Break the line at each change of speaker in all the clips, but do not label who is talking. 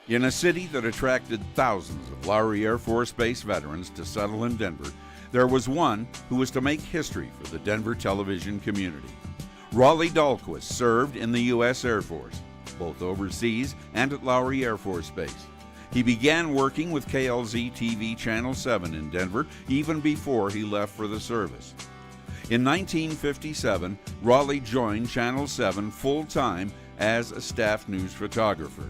In a city that attracted thousands of Lowry Air Force Base veterans to settle in Denver, there was one who was to make history for the Denver television community. Raleigh Dalquist served in the U.S. Air Force, both overseas and at Lowry Air Force Base. He began working with KMGH-TV Channel 7 in Denver even before he left for the service. In 1957, Raleigh joined Channel 7 full-time as a staff news photographer.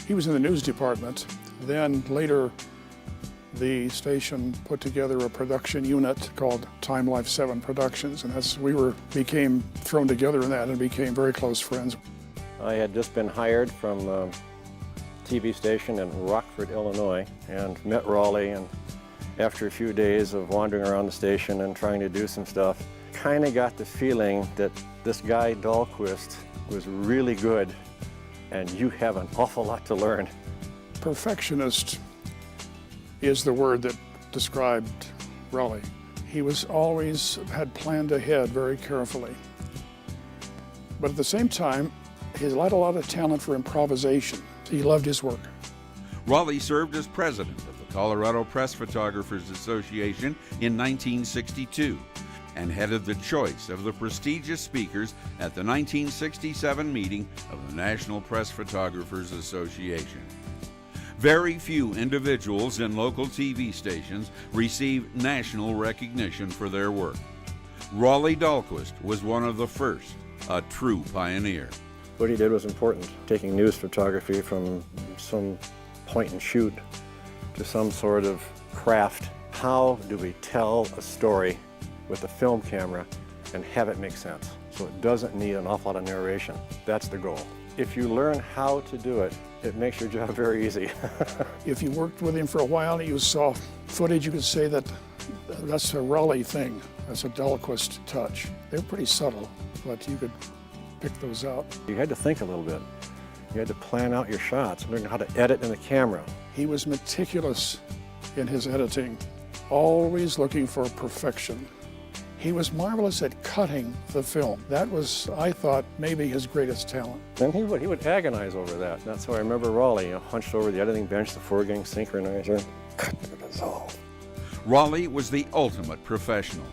He was in the news department. Then later, the station put together a production unit called Time Life 7 Productions, and we became thrown together in that and became very close friends.
I had just been hired from a TV station in Rockford, Illinois, and met Raleigh, and after a few days of wandering around the station and trying to do some stuff, kind of got the feeling that this guy Dalquist was really good, and you have an awful lot to learn.
Perfectionist is the word that described Raleigh. He was always had planned ahead very carefully. But at the same time, he had a lot of talent for improvisation. He loved his work.
Raleigh served as president of the Colorado Press Photographers Association in 1962 and headed the choice of the prestigious speakers at the 1967 meeting of the National Press Photographers Association. Very few individuals in local TV stations receive national recognition for their work. Raleigh Dalquist was one of the first, a true pioneer.
What he did was important, taking news photography from some point and shoot to some sort of craft. How do we tell a story with a film camera and have it make sense? So it doesn't need an awful lot of narration. That's the goal. If you learn how to do it, it makes your job very easy.
If you worked with him for a while and you saw footage, you could say that that's a Raleigh thing. That's a Dalquist touch. They were pretty subtle, but you could pick those out.
You had to think a little bit. You had to plan out your shots, learn how to edit in the camera.
He was meticulous in his editing, always looking for perfection. He was marvelous at cutting the film. That was, I thought, maybe his greatest talent.
And he would agonize over that. That's how I remember Raleigh, hunched over the editing bench, the four-gang synchronizer, cut to dissolve.
Raleigh was the ultimate professional.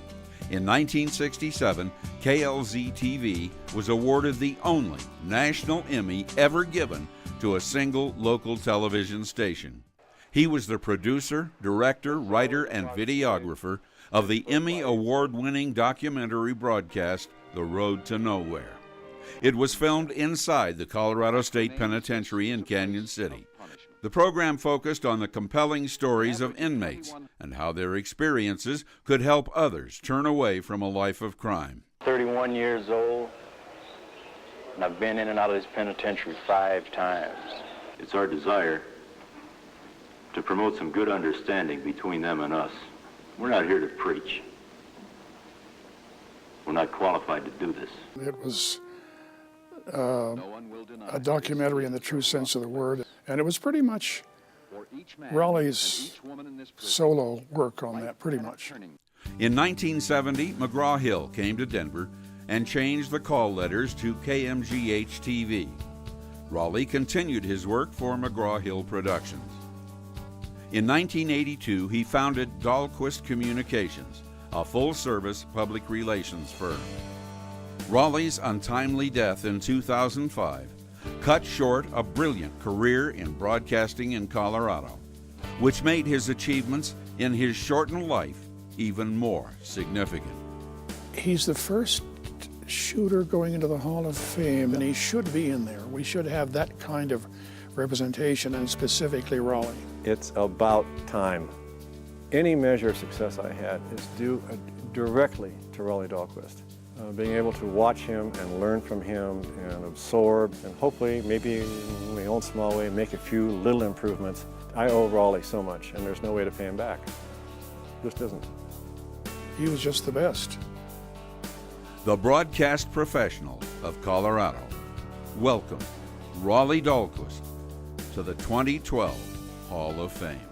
In 1967, KMGH-TV was awarded the only national Emmy ever given to a single local television station. He was the producer, director, writer, and videographer of the Emmy award-winning documentary broadcast, The Road to Nowhere. It was filmed inside the Colorado State Penitentiary in Canyon City. The program focused on the compelling stories of inmates and how their experiences could help others turn away from a life of crime.
31 years old, and I've been in and out of this penitentiary 5 times.
It's our desire to promote some good understanding between them and us. We're not here to preach. We're not qualified to do this.
It was a documentary in the true sense of the word, and it was pretty much Raleigh's solo work on that, pretty much.
In 1970, McGraw-Hill came to Denver and changed the call letters to KMGH-TV. Raleigh continued his work for McGraw-Hill Productions. In 1982, he founded Dalquist Communications, a full-service public relations firm. Raleigh's untimely death in 2005 cut short a brilliant career in broadcasting in Colorado, which made his achievements in his shortened life even more significant.
He's the first shooter going into the Hall of Fame, and he should be in there. We should have that kind of representation, and specifically Raleigh.
It's about time. Any measure of success I had is due directly to Raleigh Dalquist. Being able to watch him and learn from him and absorb and hopefully, maybe in my own small way, make a few little improvements. I owe Raleigh so much, and there's no way to pay him back. Just isn't.
He was just the best.
The broadcast professional of Colorado. Welcome, Raleigh Dalquist, to the 2012 Hall of Fame.